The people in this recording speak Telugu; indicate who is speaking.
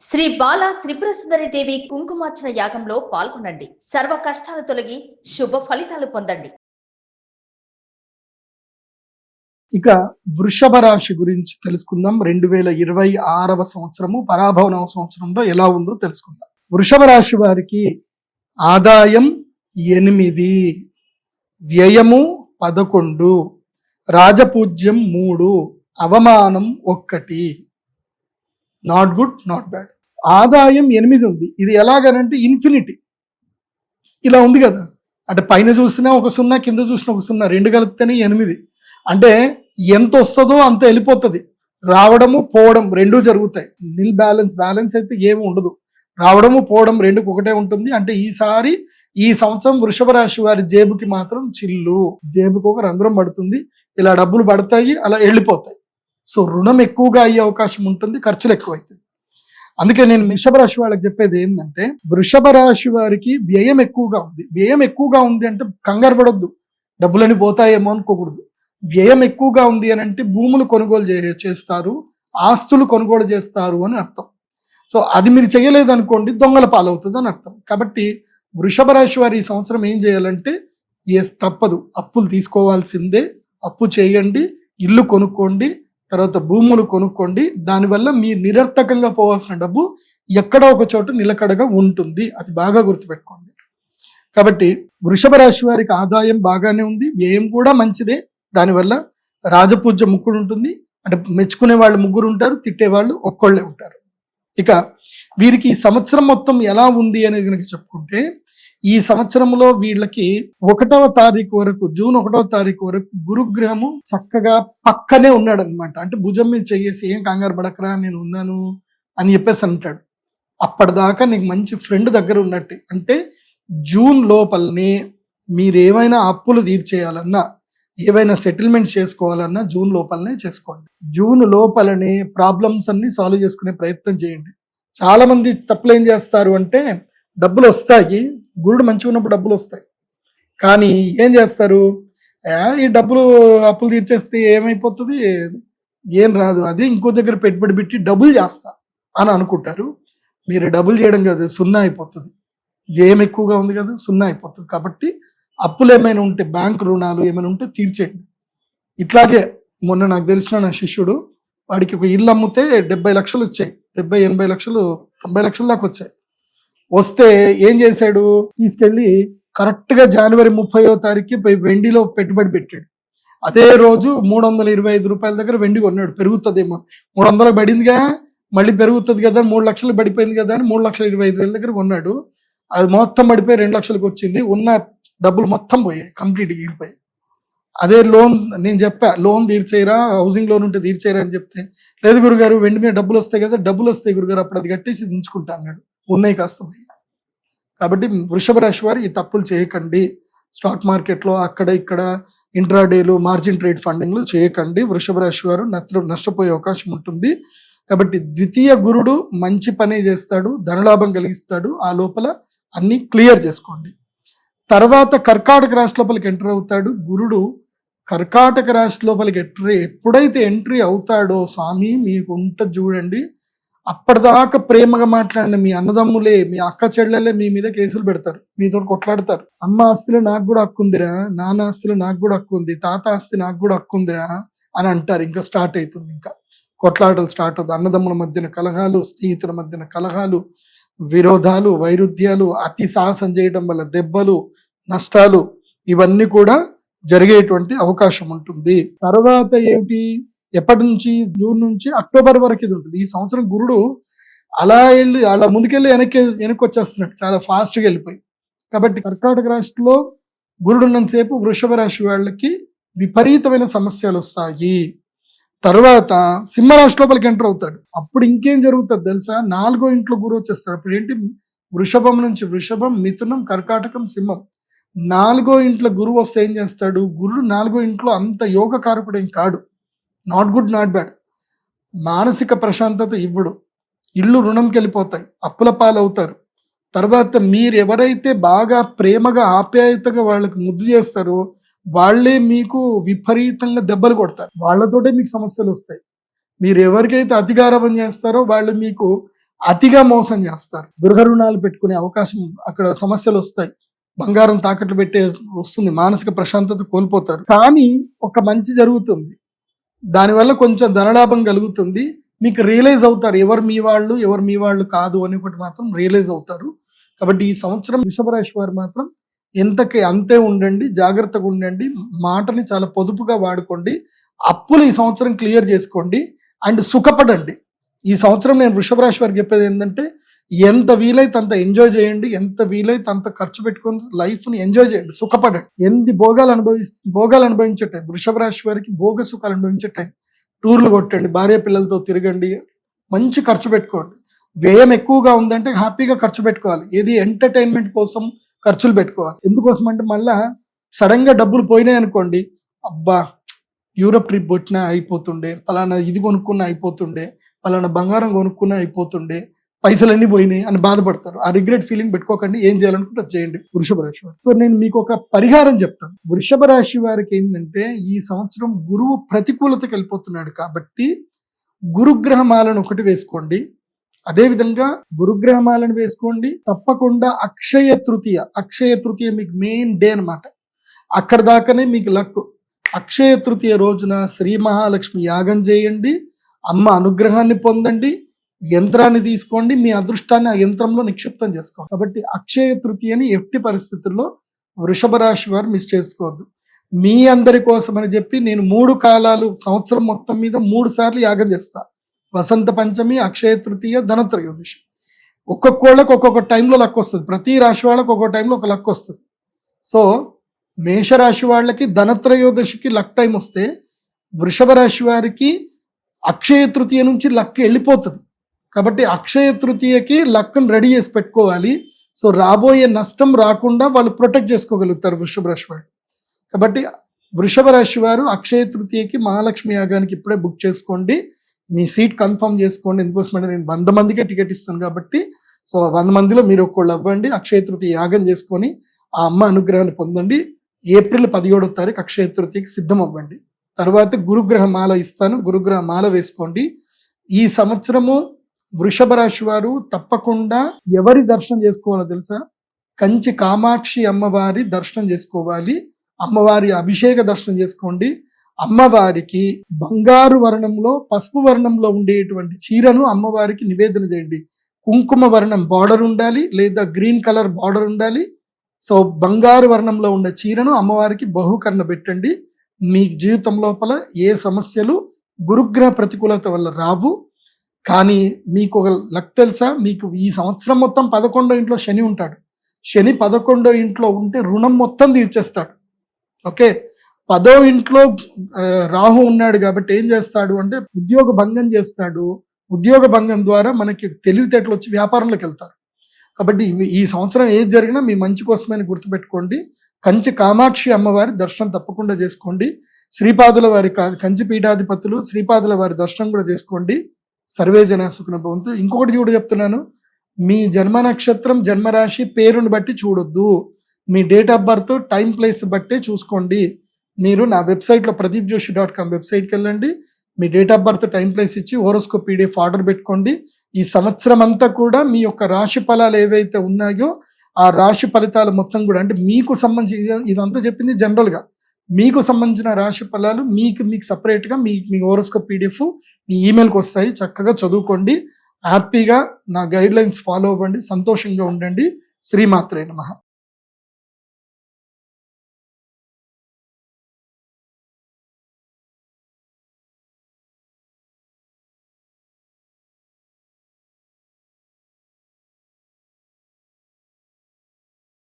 Speaker 1: శ్రీ బాల త్రిపుర సుందరి దేవి కుంకుమార్చన యాగంలో పాల్గొనండి. సర్వ కష్టాలు తొలగి శుభ ఫలితాలు పొందండి.
Speaker 2: ఇక వృషభ రాశి గురించి తెలుసుకుందాం. 2026వ సంవత్సరము పరాభవనవ సంవత్సరంలో ఎలా ఉందో తెలుసుకుందాం. వృషభ రాశి వారికి ఆదాయం 8, వ్యయము 11, రాజపూజ్యం 3, అవమానం 1. Not good, not bad. ఆదాయం 8 ఉంది. ఇది ఎలాగనంటే ఇన్ఫినిటీ ఇలా ఉంది కదా, అంటే పైన చూసినా ఒక 0, కింద చూసినా ఒక 0, 2 కలిపితేనే 8. అంటే ఎంత వస్తుందో అంత వెళ్ళిపోతుంది. రావడము పోవడం 2 జరుగుతాయి. నిల్ బ్యాలెన్స్ అయితే ఏమి ఉండదు. రావడము పోవడం 2 ఒకటే ఉంటుంది. అంటే ఈ సంవత్సరం వృషభ రాశి వారి జేబుకి మాత్రం చిల్లు, జేబుకి ఒక రంధ్రం పడుతుంది. ఇలా డబ్బులు పడతాయి, అలా వెళ్ళిపోతాయి. సో రుణం ఎక్కువగా అయ్యే అవకాశం ఉంటుంది, ఖర్చులు ఎక్కువైతుంది. అందుకే నేను వృషభ రాశి వాళ్ళకి చెప్పేది ఏంటంటే, వృషభ రాశి వారికి వ్యయం ఎక్కువగా ఉంది. వ్యయం ఎక్కువగా ఉంది అంటే కంగారు పడొద్దు, డబ్బులని పోతాయేమో అనుకోకూడదు. వ్యయం ఎక్కువగా ఉంది అని అంటే భూములు కొనుగోలు చేస్తారు, ఆస్తులు కొనుగోలు చేస్తారు అని అర్థం. సో అది మీరు చేయలేదు అనుకోండి, దొంగల పాలవుతుంది అని అర్థం. కాబట్టి వృషభ రాశి వారు ఈ సంవత్సరం ఏం చేయాలంటే, తప్పదు, అప్పులు తీసుకోవాల్సిందే. అప్పు చేయండి, ఇల్లు కొనుక్కోండి, తర్వాత భూములు కొనుక్కోండి. దానివల్ల మీ నిరర్థకంగా పోవాల్సిన డబ్బు ఎక్కడో ఒక చోట నిలకడగా ఉంటుంది. అది బాగా గుర్తుపెట్టుకోండి. కాబట్టి వృషభ రాశి వారికి ఆదాయం బాగానే ఉంది, వ్యయం కూడా మంచిదే. దానివల్ల రాజపూజ్య ముగ్గురు ఉంటుంది. అంటే మెచ్చుకునే వాళ్ళు 3 ఉంటారు, తిట్టేవాళ్ళు ఒక్కళ్ళే ఉంటారు. ఇక వీరికి ఈ సంవత్సరం మొత్తం ఎలా ఉంది అనేది కనుక చెప్పుకుంటే, ఈ సంవత్సరంలో వీళ్ళకి 1వ తారీఖు వరకు, జూన్ 1వ తారీఖు వరకు గురుగ్రహము చక్కగా పక్కనే ఉన్నాడు అనమాట. అంటే భుజం మీద చేసి ఏం కంగారు పడకరా, నేను ఉన్నాను అని చెప్పేసి అంటాడు. అప్పటిదాకా నీకు మంచి ఫ్రెండ్ దగ్గర ఉన్నట్టు. అంటే జూన్ లోపలనే మీరు ఏమైనా అప్పులు తీర్చేయాలన్నా, ఏవైనా సెటిల్మెంట్ చేసుకోవాలన్నా జూన్ లోపలనే చేసుకోండి. జూన్ లోపలనే ప్రాబ్లమ్స్ అన్ని సాల్వ్ చేసుకునే ప్రయత్నం చేయండి. చాలా మంది తప్పులు ఏం చేస్తారు అంటే, డబ్బులు వస్తాయి, గురుడు మంచిగా ఉన్నప్పుడు డబ్బులు వస్తాయి, కానీ ఏం చేస్తారు, ఈ డబ్బులు అప్పులు తీర్చేస్తే ఏమైపోతుంది, ఏం రాదు, అది ఇంకో దగ్గర పెట్టుబడి పెట్టి డబ్బులు చేస్తా అని అనుకుంటారు. మీరు డబ్బులు చేయడం కాదు, 0 అయిపోతుంది. వ్యయం ఎక్కువగా ఉంది కదా, 0 అయిపోతుంది. కాబట్టి అప్పులు ఏమైనా ఉంటే, బ్యాంక్ రుణాలు ఏమైనా ఉంటే తీర్చేయండి. ఇట్లాగే మొన్న నాకు తెలిసిన నా శిష్యుడు, వాడికి ఒక ఇల్లు అమ్మితే 70 లక్షలు వచ్చాయి. 70-80 లక్షలు 90 లక్షల దాకా వచ్చాయి. వస్తే ఏం చేశాడు, తీసుకెళ్ళి కరెక్ట్గా జనవరి 30వ తారీఖుకి వెండిలో పెట్టుబడి పెట్టాడు. అదే రోజు 325 రూపాయల దగ్గర వెండి కొన్నాడు. పెరుగుతుందేమో, 300 పడిందిగా, మళ్ళీ పెరుగుతుంది కదా, 3 లక్షలు పడిపోయింది కదా అని 3,25,000 దగ్గర కొన్నాడు. అది మొత్తం పడిపోయి 2 లక్షలకు వచ్చింది. ఉన్న డబ్బులు మొత్తం పోయాయి, కంప్లీట్గా ఇరిపోయాయి. అదే లోన్ నేను చెప్పా, లోన్ తీర్చేయరా, హౌసింగ్ లోన్ ఉంటే తీర్చేయరా అని చెప్తే, లేదు గురుగారు వెండి మీద డబ్బులు వస్తాయి కదా, డబ్బులు వస్తాయి గురుగారు, అప్పుడు అది కట్టేసి ఉంచుకుంటా అన్నాడు. ఉన్నాయి కాస్త పోయి. కాబట్టి వృషభ రాశి వారు ఈ తప్పులు చేయకండి. స్టాక్ మార్కెట్లో అక్కడ ఇక్కడ ఇంట్రాడేలు, మార్జిన్ ట్రేడ్ ఫండింగ్లు చేయకండి. వృషభ రాశి వారు నష్టపోయే అవకాశం ఉంటుంది. కాబట్టి ద్వితీయ గురుడు మంచి పనే చేస్తాడు, ధనలాభం కలిగిస్తాడు. ఆ లోపల అన్ని క్లియర్ చేసుకోండి. తర్వాత కర్కాటక రాశి లోపలికి ఎంటర్ అవుతాడు గురుడు. కర్కాటక రాశి లోపలికి ఎప్పుడైతే ఎంట్రీ అవుతాడో, స్వామి మీకు ఉంటుంది చూడండి, అప్పటిదాకా ప్రేమగా మాట్లాడిన మీ అన్నదమ్ములే, మీ అక్క చెల్లెలే మీ మీద కేసులు పెడతారు, మీతో కొట్లాడతారు. అమ్మ ఆస్తిలో నాకు కూడా హక్కు ఉందిరా, నాన్న ఆస్తిలో నాకు కూడా హక్కు ఉంది, తాత ఆస్తి నాకు కూడా హక్కు ఉందిరా అని అంటారు. ఇంకా స్టార్ట్ అవుతుంది, ఇంకా కొట్లాటలు స్టార్ట్ అవుతుంది. అన్నదమ్ముల మధ్యన కలహాలు, స్నేహితుల మధ్యన కలహాలు, విరోధాలు, వైరుధ్యాలు, అతి సాహసం చేయడం వల్ల దెబ్బలు, నష్టాలు, ఇవన్నీ కూడా జరిగేటువంటి అవకాశం ఉంటుంది. తర్వాత ఏమిటి, ఎప్పటి నుంచి, జూన్ నుంచి అక్టోబర్ వరకు ఇది ఉంటుంది. ఈ సంవత్సరం గురుడు అలా ముందుకెళ్ళి వెనక్కి వచ్చేస్తున్నాడు, చాలా ఫాస్ట్గా వెళ్ళిపోయి. కాబట్టి కర్కాటక రాశిలో గురుడు ఉన్నంతసేపు వృషభ రాశి వాళ్ళకి విపరీతమైన సమస్యలు వస్తాయి. తర్వాత సింహరాశి లోపలికి ఎంటర్ అవుతాడు. అప్పుడు ఇంకేం జరుగుతుంది తెలుసా, 4వ ఇంట్లో గురువు వచ్చేస్తాడు. అప్పుడు ఏంటి, వృషభం నుంచి వృషభం, మిథునం, కర్కాటకం, సింహం, 4వ ఇంట్లో గురువు వస్తే ఏం చేస్తాడు, గురుడు 4వ ఇంట్లో అంత యోగకారకుడు ఏం కాడు. Not good, not bad. మానసిక ప్రశాంతత ఇవ్వడు, ఇల్లు రుణంకి వెళ్ళిపోతాయి, అప్పుల పాలవుతారు. తర్వాత మీరు ఎవరైతే బాగా ప్రేమగా ఆప్యాయతగా వాళ్ళకి ముద్దు చేస్తారో వాళ్ళే మీకు విపరీతంగా దెబ్బలు కొడతారు, వాళ్ళతోటే మీకు సమస్యలు వస్తాయి. మీరు ఎవరికైతే అతిగారాభం చేస్తారో వాళ్ళు మీకు అతిగా మోసం చేస్తారు. గృహ రుణాలు పెట్టుకునే అవకాశం, అక్కడ సమస్యలు వస్తాయి. బంగారం తాకట్టు పెట్టే వస్తుంది, మానసిక ప్రశాంతత కోల్పోతారు. కానీ ఒక మంచి జరుగుతుంది, దానివల్ల కొంచెం ధనలాభం కలుగుతుంది. మీకు రియలైజ్ అవుతారు ఎవరు మీ వాళ్ళు కాదు అని ఒకటి మాత్రం రియలైజ్ అవుతారు. కాబట్టి ఈ సంవత్సరం వృషభ రాశి వారు మాత్రం ఎంతకి అంతే ఉండండి, జాగ్రత్తగా ఉండండి, మాటని చాలా పొదుపుగా వాడుకోండి, అప్పులు ఈ సంవత్సరం క్లియర్ చేసుకోండి అండ్ సుఖపడండి. ఈ సంవత్సరం నేను వృషభ రాశి వారికి చెప్పేది ఏంటంటే, ఎంత వీలైతే అంత ఎంజాయ్ చేయండి, ఎంత వీలైతే అంత ఖర్చు పెట్టుకొని లైఫ్ని ఎంజాయ్ చేయండి, సుఖపడండి. ఎన్ని భోగాలు అనుభవించే టైం వృషభ రాశి వారికి, భోగ సుఖాలు అనుభవించే టైం. టూర్లు కొట్టండి, భార్య పిల్లలతో తిరగండి, మంచి ఖర్చు పెట్టుకోండి. వ్యయం ఎక్కువగా ఉందంటే హ్యాపీగా ఖర్చు పెట్టుకోవాలి. ఏది ఎంటర్టైన్మెంట్ కోసం ఖర్చులు పెట్టుకోవాలి. ఎందుకోసం అంటే మళ్ళా సడన్ గా డబ్బులు పోయినాయి అనుకోండి, అబ్బా యూరప్ ట్రిప్ కొట్టినా అయిపోతుండే, పలానా ఇది కొనుక్కున్నా అయిపోతుండే, పలానా బంగారం కొనుక్కున్నా అయిపోతుండే, పైసలన్నీ పోయినాయి అని బాధపడతారు. ఆ రిగ్రెట్ ఫీలింగ్ పెట్టుకోకండి, ఏం చేయాలనుకుంటే చేయండి వృషభ రాశి వారు. సో నేను మీకు ఒక పరిహారం చెప్తాను. వృషభ రాశి వారికి ఏంటంటే, ఈ సంవత్సరం గురువు ప్రతికూలతకి వెళ్ళిపోతున్నాడు కాబట్టి గురుగ్రహమాలను ఒకటి వేసుకోండి. అదేవిధంగా గురుగ్రహమాలను వేసుకోండి. తప్పకుండా అక్షయ తృతీయ మీకు మెయిన్ డే అనమాట. అక్కడ దాకానే మీకు లక్. అక్షయ తృతీయ రోజున శ్రీ మహాలక్ష్మి యాగం చేయండి, అమ్మ అనుగ్రహాన్ని పొందండి, యంత్రాన్ని తీసుకోండి, మీ అదృష్టాన్ని ఆ యంత్రంలో నిక్షిప్తం చేసుకోండి. కాబట్టి అక్షయ తృతీయని ఎట్టి పరిస్థితుల్లో వృషభ రాశి వారు మిస్ చేసుకోవద్దు. మీ అందరి కోసం అని చెప్పి నేను 3 కాలాలు సంవత్సరం మొత్తం మీద 3 సార్లు యాగం చేస్తా. వసంత పంచమి, అక్షయ తృతీయ, ధనత్రయోదశి. ఒక్కొక్కళ్ళకి ఒక్కొక్క టైంలో లక్ వస్తుంది. ప్రతి రాశి వాళ్ళకి ఒక్కొక్క టైంలో ఒక లక్ వస్తుంది. సో మేషరాశి వాళ్ళకి ధనత్రయోదశికి లక్ టైం వస్తే, వృషభ రాశి వారికి అక్షయ తృతీయ నుంచి లక్ వెళ్ళిపోతుంది. కాబట్టి అక్షయ తృతీయకి లక్ను రెడీ చేసి పెట్టుకోవాలి. సో రాబోయే నష్టం రాకుండా వాళ్ళు ప్రొటెక్ట్ చేసుకోగలుగుతారు వృషభ రాశి వారు. కాబట్టి వృషభ రాశి వారు అక్షయ తృతీయకి మహాలక్ష్మి యాగానికి ఇప్పుడే బుక్ చేసుకోండి, మీ సీట్ కన్ఫర్మ్ చేసుకోండి. ఎందుకోసమంటే నేను 100 మందికే టికెట్ ఇస్తాను కాబట్టి, సో 100 మందిలో మీరు ఒక్కళ్ళు అవ్వండి, అక్షయ తృతీయ యాగం చేసుకొని ఆ అమ్మ అనుగ్రహాన్ని పొందండి. ఏప్రిల్ 17వ తారీఖు అక్షయ తృతీయకి సిద్ధం అవ్వండి. తర్వాత గురుగ్రహ మాల ఇస్తాను, గురుగ్రహ మాల వేసుకోండి. ఈ సంవత్సరము వృషభ రాశి వారు తప్పకుండా ఎవరి దర్శనం చేసుకోవాలో తెలుసా? కంచి కామాక్షి అమ్మవారి దర్శనం చేసుకోవాలి. అమ్మవారి అభిషేక దర్శనం చేసుకోండి. అమ్మవారికి బంగారు వర్ణంలో, పసుపు వర్ణంలో ఉండేటువంటి చీరను అమ్మవారికి నివేదన చేయండి. కుంకుమ వర్ణం బార్డర్ ఉండాలి, లేదా గ్రీన్ కలర్ బార్డర్ ఉండాలి. సో బంగారు వర్ణంలో ఉన్న చీరను అమ్మవారికి బహుకరణ పెట్టండి. మీ జీవితం లోపల ఏ సమస్యలు గురుగ్రహ ప్రతికూలత వల్ల రావు. కానీ మీకు ఒక లక్ తెలుసా? మీకు ఈ సంవత్సరం మొత్తం 11వ ఇంట్లో శని ఉంటాడు. శని 11వ ఇంట్లో ఉంటే రుణం మొత్తం తీర్చేస్తాడు. ఓకే, 10వ ఇంట్లో రాహు ఉన్నాడు కాబట్టి ఏం చేస్తాడు అంటే ఉద్యోగ భంగం చేస్తాడు. ఉద్యోగ భంగం ద్వారా మనకి తెలివితేటలు వచ్చి వ్యాపారంలోకి వెళ్తారు. కాబట్టి ఈ సంవత్సరం ఏది జరిగినా మీ మంచి కోసమని గుర్తుపెట్టుకోండి. కంచి కామాక్షి అమ్మవారి దర్శనం తప్పకుండా చేసుకోండి. శ్రీపాదుల వారి కంచి పీఠాధిపతులు శ్రీపాదుల వారి దర్శనం కూడా చేసుకోండి. సర్వే జనా సుఖినో భవంతు. ఇంకొకటి కూడా చెప్తున్నాను, మీ జన్మ నక్షత్రం, జన్మరాశి, పేరుని బట్టి చూడొద్దు. మీ date of birth, time, place బట్టే చూసుకోండి. మీరు నా వెబ్సైట్లో pradeepjoshi.com వెబ్సైట్కి వెళ్ళండి. మీ date of birth, time, place ఇచ్చి హోరోస్కోప్ PDF ఆర్డర్ పెట్టుకోండి. ఈ సంవత్సరం అంతా కూడా మీ యొక్క రాశి ఫలాలు ఏవైతే ఉన్నాయో ఆ రాశి ఫలితాలు మొత్తం కూడా, అంటే మీకు సంబంధించి ఇదంతా చెప్పింది జనరల్గా, మీకు సంబంధించిన రాశి ఫలాలు మీకు సపరేట్గా మీ హోరోస్కోప్ PDF మీ ఈమెయిల్కి వస్తాయి. చక్కగా చదువుకోండి, హ్యాపీగా నా గైడ్ లైన్స్ ఫాలో అవ్వండి, సంతోషంగా ఉండండి. శ్రీమాత్రే నమః.